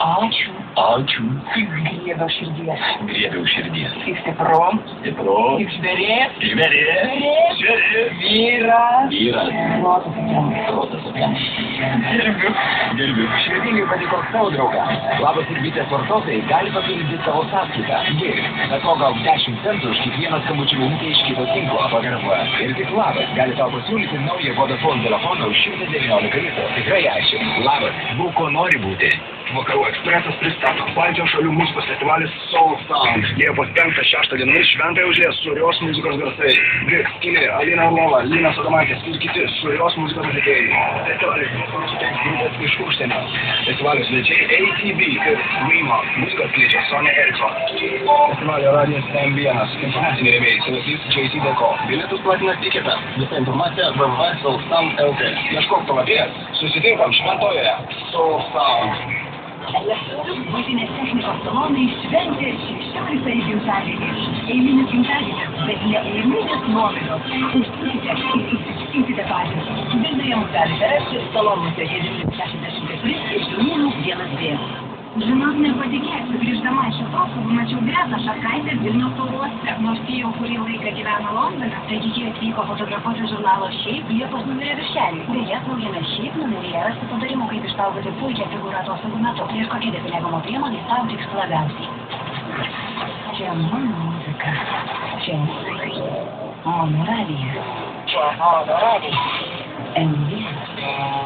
Ačiū. Ačiū. Griebiau širdies. Griebiau širdies. Kaip stipru. Stipru. Kaip žvėrės. Žvėrės. Žvėrės. Vyras. Vyras. Protas supranta. Protas supranta. Gerbiu. Gerbiu. Širdingai patiko savo draugą. Labas ir bitės vartotojai gali papildyti savo sąskaitą. Gėris. Be to gal 10 centų už kiekvieną skambučių minutę iš kito tinklo. Pagarba. Ir tik labas gali tau pasiūlyti naują Vodafone telefoną už 119 litų. Tikrai ačiū. Labas. Būk ko nori būti. Vakarų ekspresas pristato Baltijos šalių muzikos festivalis Soul Sound. Liepos 5-6 dienomis šventai užės surios muzikos garsai. Brik, Skylė, Alina Orlova, Linas Adomaitis ir kiti surios muzikos atlikėjai. Festivalis suteiks grupės iš užsienio. Festivalio svečiai ATB ir Remo. Muzikos kviečia Sonia Eriksson. Festivalio radijas M1. Informaciniai rėmėjai Selasys JC.co. Bilietus platina tiketą. Visa informacija www.soulsound.lt. Ieškok palapės. Susitinkam šventojoje. Soul Sound. Buitinės technikos salonai šventė 16 gimtadienį. Eilinis gimtadienis, bet ne eilinis nuolaidos. Užsukite ir susitiksite patys. Vilniuje galite rasti salonuose Gedimino 64 ir Žirmūnų 1B. Žinok, nepatikėsiu, grįždama iš atostogų mačiau Gretą Šarkaitę Vilniaus oro uoste. Nors ji jau kurį laiką gyvena Londone, taigi ji atvyko fotografuoti žurnalo Šiaip Liepos numerio viršelį. Beje, naujame Šiaip numeryje rasti patarimų, kaip išsaugoti puikią figūrą atostogų metu ir kokia depiliavimo priemonė tau tiks labiausiai. Čia mano muzika. Čia mano radijas. Čia mano radijas. M1.